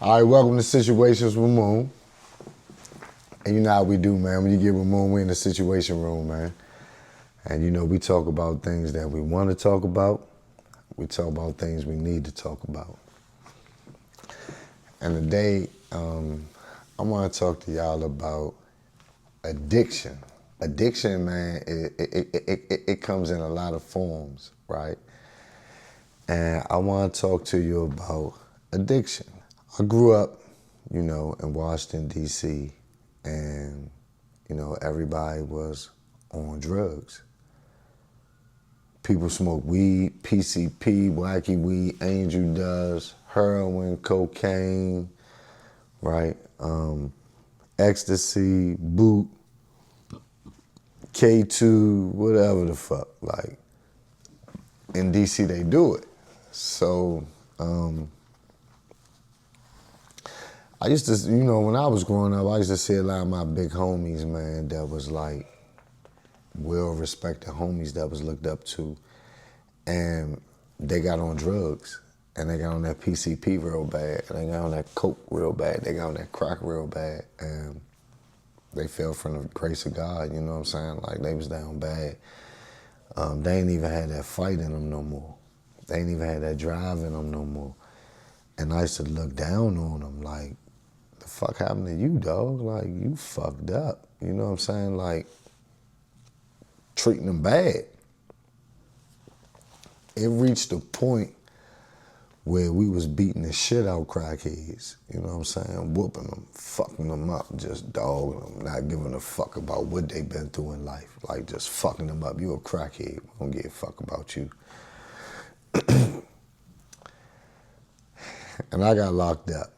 All right, welcome to Situations with Moon. And you know how we do, man. When you get with Moon, we in the situation room, man. And you know, we talk about things that we want to talk about. We talk about things we need to talk about. And today, I want to talk to y'all about addiction. Addiction, man, it comes in a lot of forms, right? And I want to talk to you about addiction. I grew up, you know, in Washington, D.C., and, you know, everybody was on drugs. People smoke weed, PCP, wacky weed, angel dust, heroin, cocaine, right? Ecstasy, boot, K2, whatever the fuck. Like, in D.C. they do it. So, I used to, you know, when I was growing up, I used to see a lot of my big homies, man, that was like well-respected homies that was looked up to. And they got on drugs. And they got on that PCP real bad. And they got on that coke real bad. They got on that crack real bad. And they fell from the grace of God, you know what I'm saying? Like, they was down bad. They ain't even had that fight in them no more. They ain't even had that drive in them no more. And I used to look down on them like, the fuck happened to you, dog? Like, you fucked up. You know what I'm saying? Like, treating them bad. It reached a point where we was beating the shit out crackheads. You know what I'm saying? Whooping them, fucking them up, just dogging them, not giving a fuck about what they been through in life. Like, just fucking them up. You a crackhead. We don't give a fuck about you. And I got locked up.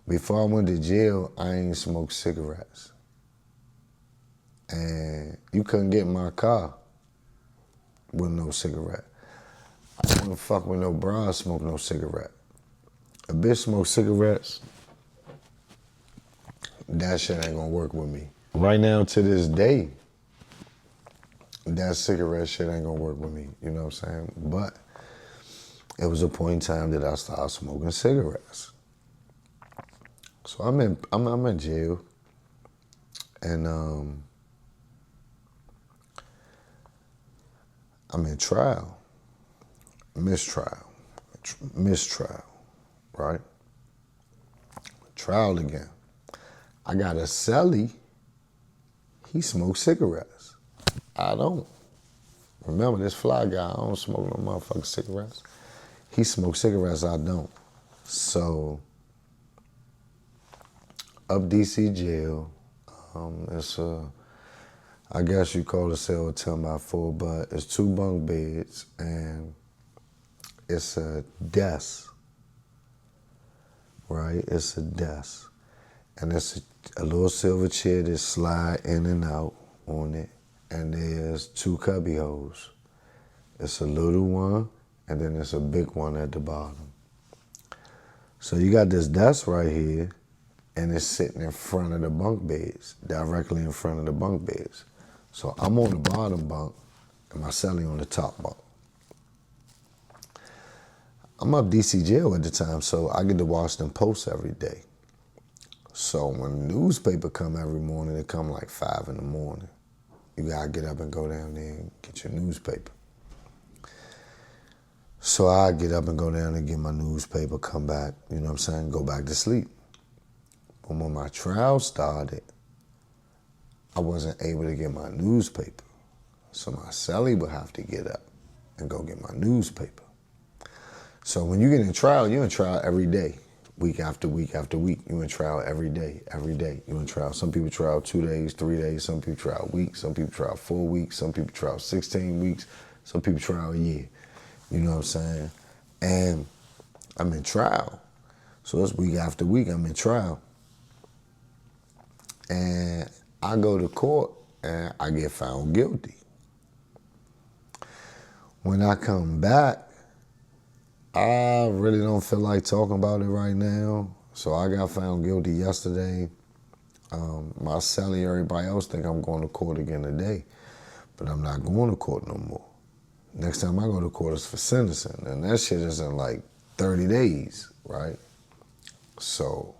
Before I went to jail, I ain't smoked cigarettes. And you couldn't get in my car with no cigarette. I wouldn't fuck with no bra, smoke no cigarette. A bitch smoke cigarettes, that shit ain't gonna work with me. Right now, to this day, that cigarette shit ain't gonna work with me, you know what I'm saying? But it was a point in time that I started smoking cigarettes. So I'm in jail, and I'm in trial, mistrial, right? Trial again. I got a cellie, he smokes cigarettes. I don't. Remember, this fly guy, I don't smoke no motherfucking cigarettes. He smokes cigarettes, I don't. So, up DC jail, it's I guess you call it cell 10x4, but it's 2 bunk beds and it's a desk, right? It's a desk. And it's a little silver chair that slide in and out on it. And there's 2 cubby holes. It's a little one and then there's a big one at the bottom. So you got this desk right here, and it's sitting in front of the bunk beds, directly in front of the bunk beds. So I'm on the bottom bunk, and my cellie on the top bunk. I'm up DC jail at the time, so I get to Washington Post every day. So when the newspaper come every morning, it come like 5 in the morning. You gotta get up and go down there and get your newspaper. So I get up and go down and get my newspaper, come back, you know what I'm saying, go back to sleep. But when my trial started, I wasn't able to get my newspaper. So my cellie would have to get up and go get my newspaper. So when you get in trial, you're in trial every day, week after week after week. You're in trial every day, every day. You're in trial. Some people trial 2 days, 3 days. Some people trial a week. Some people trial 4 weeks. Some people trial 16 weeks. Some people trial a year. You know what I'm saying? And I'm in trial. So it's week after week, I'm in trial. And I go to court and I get found guilty. When I come back, I really don't feel like talking about it right now. So I got found guilty yesterday. My cellie, everybody else think I'm going to court again today, but I'm not going to court no more. Next time I go to court is for sentencing, and that shit is in like 30 days, right? So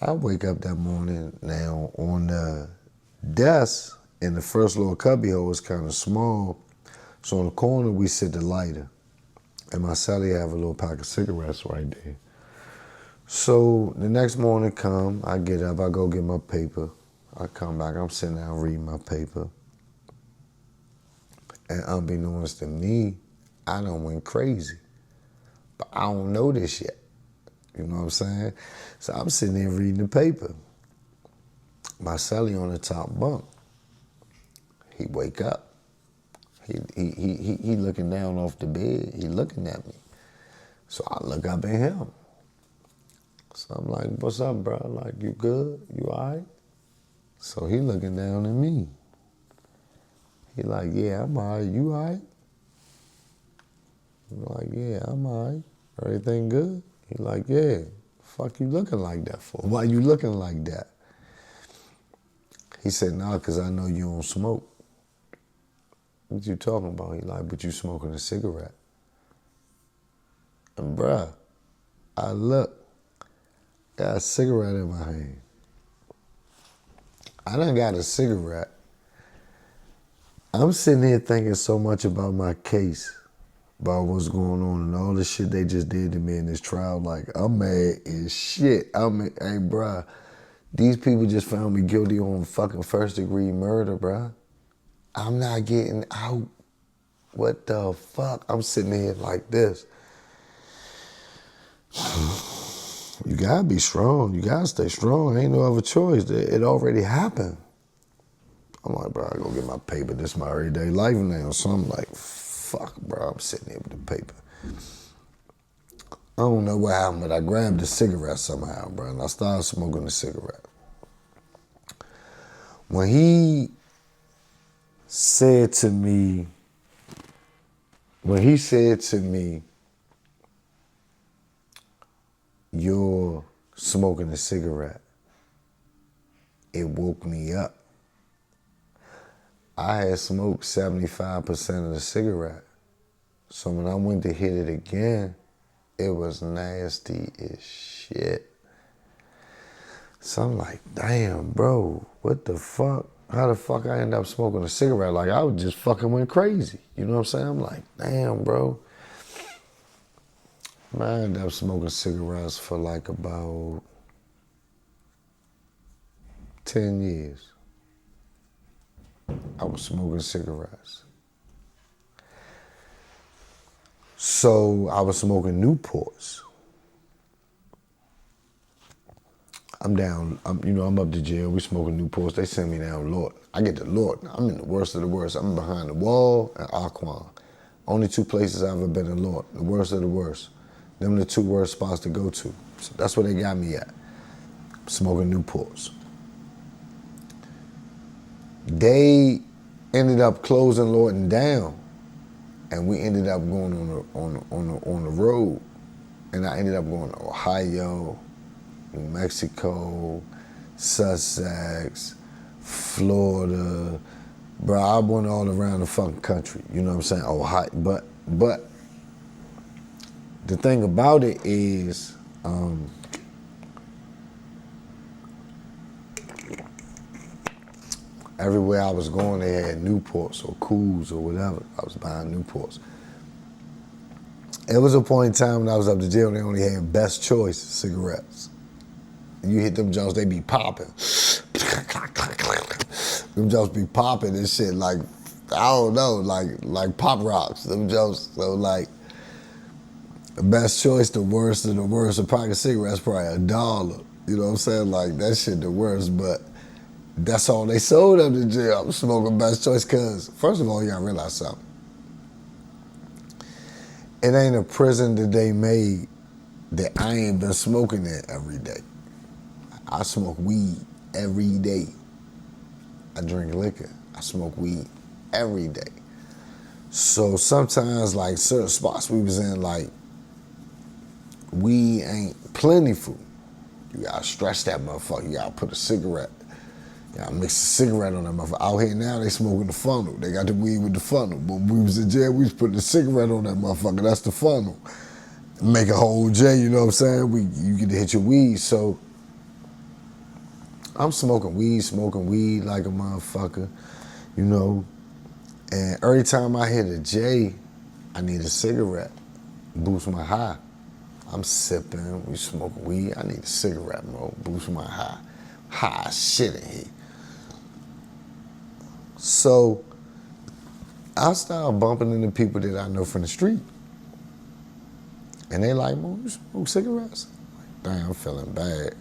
I wake up that morning. Now on the desk in the first little cubby hole is kind of small. So in the corner we sit the lighter. And my cellie have a little pack of cigarettes right there. So the next morning come, I get up, I go get my paper. I come back, I'm sitting down reading my paper. And unbeknownst to me, I done went crazy. But I don't know this yet. You know what I'm saying? So I'm sitting there reading the paper. My cellie on the top bunk. He wake up. He looking down off the bed. He looking at me. So I look up at him. So I'm like, what's up, bro? Like, you good? You all right? So he looking down at me. He like, yeah, I'm all right. You all right? I'm like, yeah, I'm all right. Everything good? He like, yeah. Fuck you looking like that for? Why you looking like that? He said, nah, because I know you don't smoke. What you talking about? He like, but you smoking a cigarette. And bruh, I look, got a cigarette in my hand. I done got a cigarette. I'm sitting here thinking so much about my case, about what's going on and all the shit they just did to me in this trial. Like, I'm mad as shit. Hey, bruh, these people just found me guilty on fucking first-degree murder, bruh. I'm not getting out. What the fuck? I'm sitting here like this. You gotta be strong. You gotta stay strong. Ain't no other choice. It already happened. I'm like, bro, I go get my paper. This is my everyday life now. So I'm like, fuck, bro. I'm sitting here with the paper. I don't know what happened, but I grabbed a cigarette somehow, bro, and I started smoking the cigarette. When he said to me, you're smoking a cigarette, it woke me up. I had smoked 75% of the cigarette. So when I went to hit it again, it was nasty as shit. So I'm like, damn, bro, what the fuck? How the fuck I end up smoking a cigarette? Like, I was just fucking went crazy. You know what I'm saying? I'm like, damn, bro. Man, I ended up smoking cigarettes for like about 10 years. I was smoking cigarettes. So I was smoking Newports. I'm up to jail. We smoking Newports. They send me down Lord. I get to Lord. I'm in the worst of the worst. I'm behind the wall and Aquan. Only two places I've ever been in Lord. The worst of the worst. Them the two worst spots to go to. So that's where they got me at. Smoking Newports. They ended up closing Lorton down, and we ended up going on the road, and I ended up going to Ohio, New Mexico, Sussex, Florida. Bro, I went all around the fucking country. You know what I'm saying? Ohio, but the thing about it is, everywhere I was going, they had Newports or Cools or whatever. I was buying Newports. It was a point in time when I was up to jail, they only had Best Choice cigarettes. You hit them jumps, they be popping. Them jumps be popping and shit like, I don't know, like pop rocks. Them jumps, so like, the Best Choice, the worst of the worst. A pack of cigarettes probably $1. You know what I'm saying? Like, that shit the worst, but that's all they sold up to jail. I'm smoking Best Choice because, first of all, you gotta realize something. It ain't a prison that they made that I ain't been smoking in every day. I smoke weed every day. I drink liquor. I smoke weed every day. So sometimes, like, certain spots we was in, like, weed ain't plentiful. You gotta stretch that motherfucker. You gotta put a cigarette. You gotta mix a cigarette on that motherfucker. Out here now, they smoking the funnel. They got the weed with the funnel. But when we was in jail, we was putting the cigarette on that motherfucker. That's the funnel. make a whole J, you know what I'm saying? You get to hit your weed. So I'm smoking weed like a motherfucker, you know. And every time I hit a J, I need a cigarette, boost my high. I'm sipping, we smoking weed, I need a cigarette, bro, boost my high. High shit in here. So I started bumping into people that I know from the street. And they like, "Mo, you smoke cigarettes?" I'm like, damn, I'm feeling bad.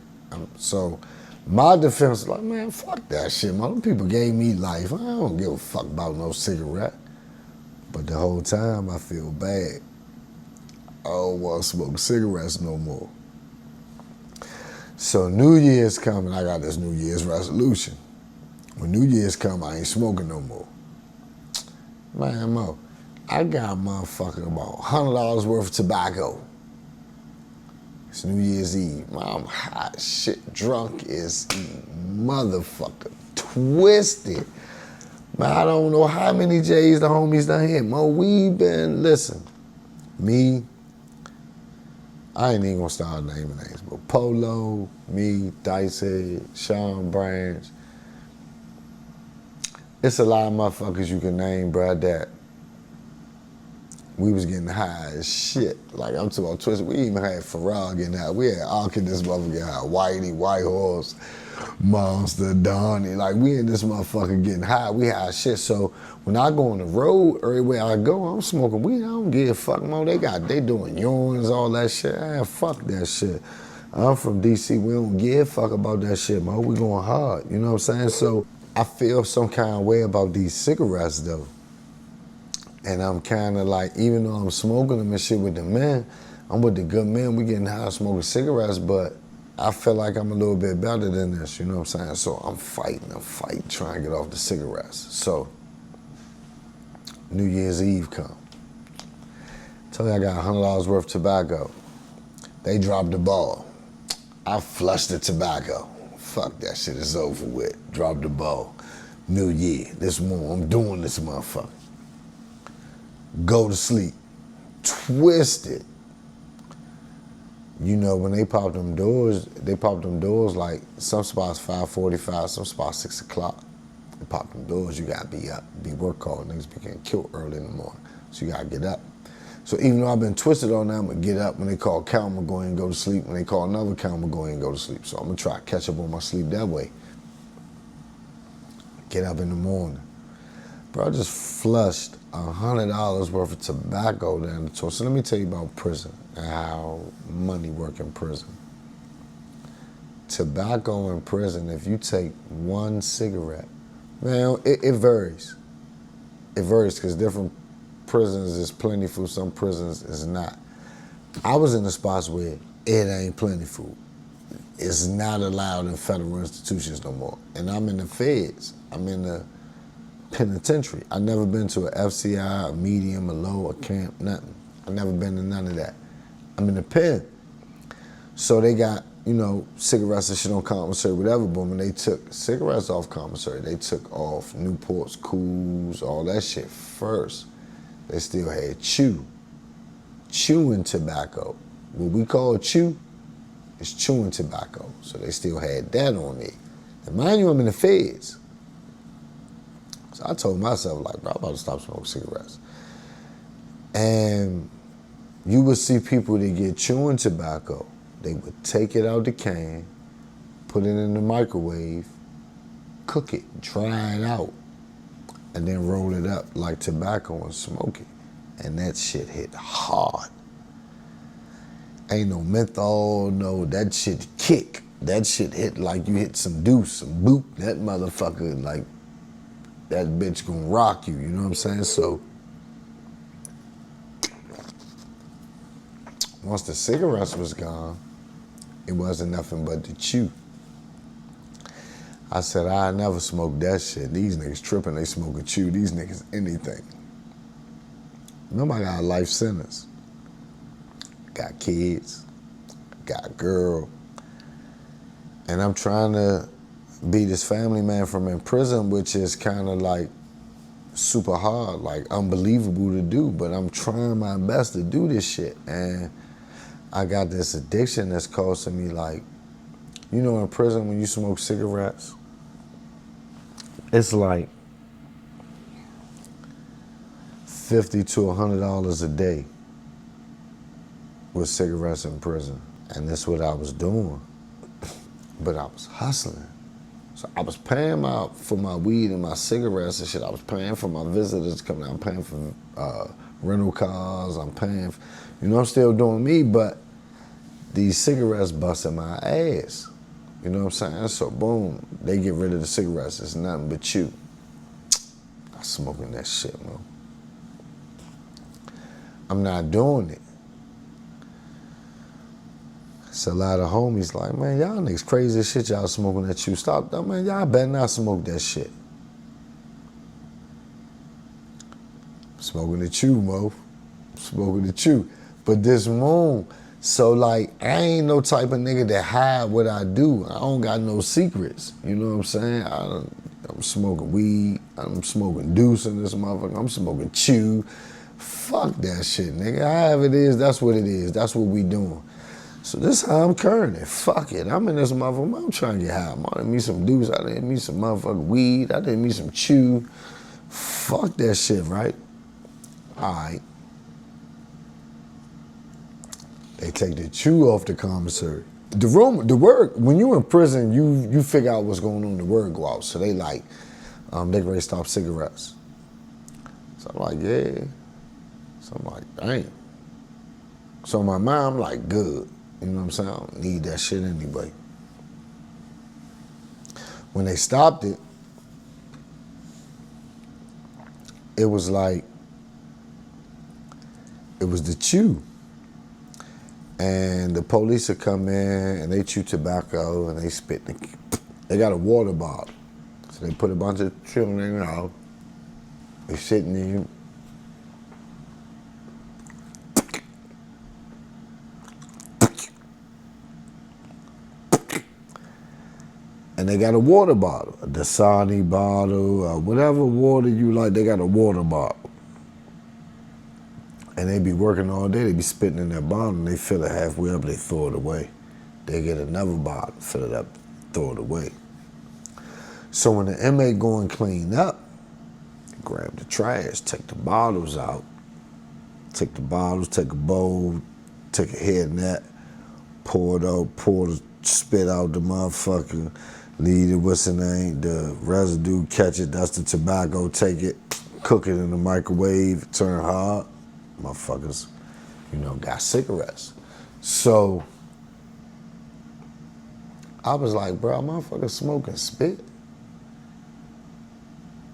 So my defense is like, man, fuck that shit, man. Them people gave me life. I don't give a fuck about no cigarette. But the whole time I feel bad. I don't want to smoke cigarettes no more. So New Year's coming, I got this New Year's resolution. When New Year's come, I ain't smoking no more. Man, Mo, I got motherfucking about $100 worth of tobacco. It's New Year's Eve. Man, I'm hot shit drunk as motherfucker. Twisted. Man, I don't know how many J's the homies done hit. Mo, we been, listen, me, I ain't even gonna start naming names, but Polo, me, Dicehead, Sean Branch. It's a lot of motherfuckers you can name, bruh, that we was getting high as shit. Like, I'm talking about Twisted. We even had Farrell getting high. We had Alk in this motherfucker getting high. Whitey, White Horse, Monster, Donnie. Like, we in this motherfucker getting high. We high as shit. So when I go on the road, everywhere I go, I'm smoking weed. I don't give a fuck, Mo. They doing yawns, all that shit. Fuck that shit. I'm from DC. We don't give a fuck about that shit, Mo. We going hard. You know what I'm saying? So I feel some kind of way about these cigarettes, though. And I'm kind of like, even though I'm smoking them and shit with the men, I'm with the good men, we getting high smoking cigarettes, but I feel like I'm a little bit better than this, you know what I'm saying? So I'm fighting, trying to get off the cigarettes. So New Year's Eve come. Tell me I got $100 worth of tobacco. They dropped the ball. I flushed the tobacco. Fuck that shit, it's over with. Drop the ball. New Year, this one, I'm doing this motherfucker. Go to sleep. Twisted. You know, when they pop them doors like some spots 5:45, some spots 6 o'clock. They pop them doors, you gotta be up, be work called. Niggas be getting killed early in the morning. So you gotta get up. So even though I've been twisted on that, I'm gonna get up. When they call count, I'm gonna go ahead and go to sleep. When they call another count, I'm gonna go ahead and go to sleep. So I'm gonna try to catch up on my sleep that way. Get up in the morning. Bro, I just flushed $100 worth of tobacco down the toilet. So let me tell you about prison and how money work in prison. Tobacco in prison, if you take one cigarette, man, it varies. It varies because different prisons is plentiful, some prisons is not. I was in the spots where it ain't plentiful. It's not allowed in federal institutions no more. And I'm in the feds. I'm in the penitentiary. I've never been to a FCI, a medium, a low, a camp, nothing. I've never been to none of that. I'm in the pen. So they got, you know, cigarettes and shit on commissary, whatever, but when they took cigarettes off commissary, they took off Newports, Cools, all that shit first. They still had chewing tobacco. What we call chew is chewing tobacco. So they still had that on there. And mind you, I'm in the feds. So I told myself, like, bro, I'm about to stop smoking cigarettes. And you would see people that get chewing tobacco. They would take it out the can, put it in the microwave, cook it, dry it out, and then roll it up like tobacco and smoke it. And that shit hit hard. Ain't no menthol, no, that shit kick. That shit hit like you hit some deuce, some boot. That motherfucker, like, that bitch gonna rock you, you know what I'm saying? So, once the cigarettes was gone, it wasn't nothing but the chew. I said, I never smoked that shit. These niggas tripping, they smoke a chew. These niggas anything. Nobody got a life sentence. Got kids, got a girl. And I'm trying to be this family man from in prison, which is kind of like super hard, like unbelievable to do, but I'm trying my best to do this shit. And I got this addiction that's costing me like, you know, in prison when you smoke cigarettes, it's like $50 to $100 a day with cigarettes in prison. And that's what I was doing. But I was hustling. So I was paying for my weed and my cigarettes and shit. I was paying for my visitors coming out. I'm paying for rental cars. I'm paying, you know, I'm still doing me, but these cigarettes busting my ass. You know what I'm saying? So boom, they get rid of the cigarettes. It's nothing but chew. I'm smoking that shit, man. I'm not doing it. So a lot of homies like, man, y'all niggas crazy as shit, y'all smoking that chew. Stop that, man. Y'all better not smoke that shit. Smoking the chew, mo. Smoking the chew. But this moon, so like, I ain't no type of nigga that hide what I do. I don't got no secrets. You know what I'm saying? I'm smoking weed. I'm smoking deuce in this motherfucker. I'm smoking chew. Fuck that shit, nigga. However it is, that's what it is. That's what we doing. So this how I'm current. Fuck it. I'm in this motherfucker. I'm trying to get high. I did me some deuce. I did me some motherfucking weed. I did me some chew. Fuck that shit, right? All right. They take the chew off the commissary. The word, when you in prison, you figure out what's going on, the word go out. So they like, they ready to stop cigarettes. So I'm like, yeah. So I'm like, dang. So my mind, I'm like, good. You know what I'm saying? I don't need that shit anyway. When they stopped it, it was like, it was the chew. And the police would come in and they chew tobacco and they spit. They got a water bottle. So they put a bunch of children out. They sitting in. And they got a water bottle, a Dasani bottle, whatever water you like, they got a water bottle. And they be working all day, they be spitting in that bottle, and they fill it halfway up, they throw it away. They get another bottle, fill it up, throw it away. So when the inmate go and clean up, grab the trash, take the bottles out, take the bottles, take a bowl, take a head net, pour it out, pour the spit out the motherfucker, leave it, what's the name, the residue, catch it, that's the tobacco, take it, cook it in the microwave, turn hard. Motherfuckers, you know, got cigarettes. So I was like, bro, motherfuckers smoking spit?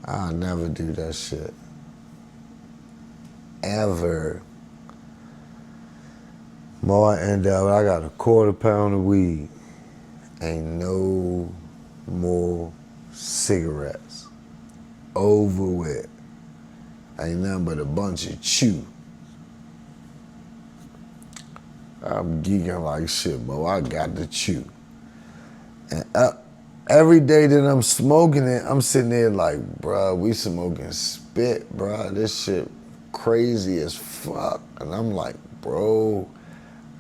I'll never do that shit. Ever. More I end up, I got a quarter pound of weed. Ain't no more cigarettes. Over with. Ain't nothing but a bunch of chew. I'm geeking like shit, bro. I got the chew. And every day that I'm smoking it, I'm sitting there like, bro, we smoking spit, bro. This shit crazy as fuck. And I'm like, bro,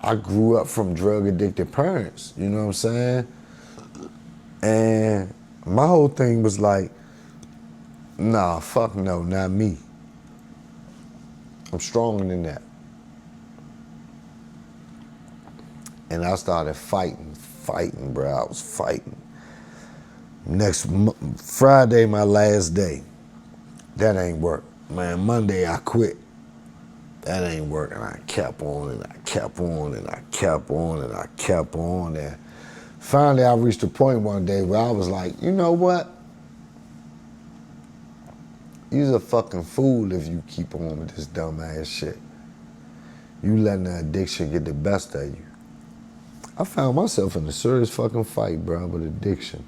I grew up from drug addicted parents, you know what I'm saying? And my whole thing was like, nah, fuck no, not me. I'm stronger than that. And I started fighting, bro. I was fighting. Next Friday, my last day. That ain't work. Man, Monday I quit. That ain't working. I kept on and I kept on and I kept on and I kept on. And finally I reached a point one day where I was like, you know what? You's a fucking fool if you keep on with this dumb ass shit. You letting the addiction get the best of you. I found myself in a serious fucking fight, bro, with addiction.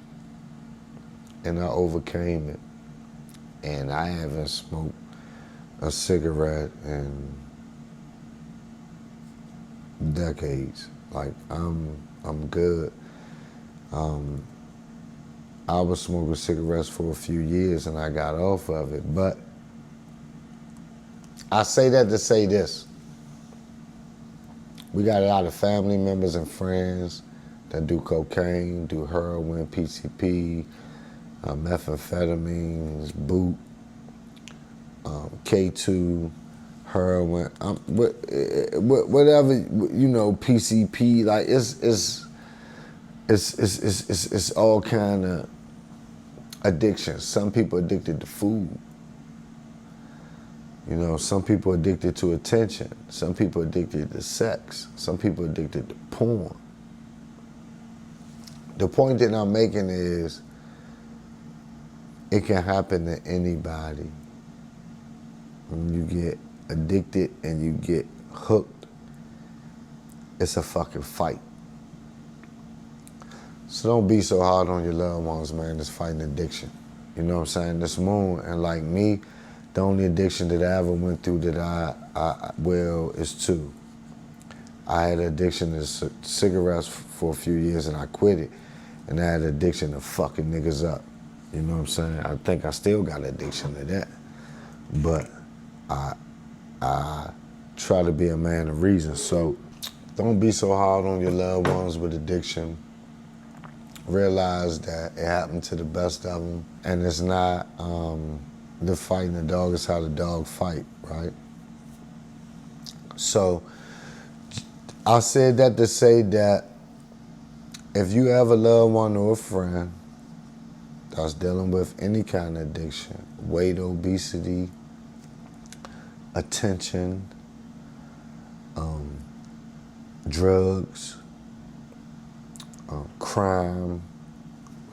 And I overcame it. And I haven't smoked a cigarette in decades. Like, I'm good. I was smoking cigarettes for a few years and I got off of it. But I say that to say this. We got a lot of family members and friends that do cocaine, do heroin, PCP, methamphetamines, boot, K2, heroin, whatever, PCP. Like it's all kind of addictions. Some people addicted to food. Some people addicted to attention. Some people addicted to sex. Some people addicted to porn. The point that I'm making is it can happen to anybody. When you get addicted and you get hooked, it's a fucking fight. So don't be so hard on your loved ones, man, that's fighting addiction. You know what I'm saying? This moon, and like me, the only addiction that I ever went through that is two. I had addiction to cigarettes for a few years and I quit it. And I had addiction to fucking niggas up. You know what I'm saying? I think I still got addiction to that. But I try to be a man of reason. So don't be so hard on your loved ones with addiction. Realize that it happened to the best of them. And it's not the fighting the dog, it's how the dog fight, right? So I said that to say that if you have a loved one or a friend that's dealing with any kind of addiction, weight, obesity, attention, drugs, crime,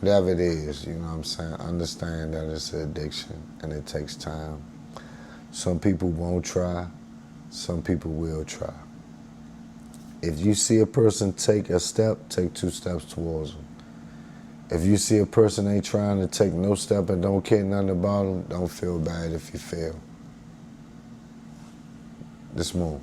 whatever it is, you know what I'm saying, understand that it's an addiction and it takes time. Some people won't try, some people will try. If you see a person take a step, take 2 steps towards them. If you see a person ain't trying to take no step and don't care nothing about them, don't feel bad if you fail. This move.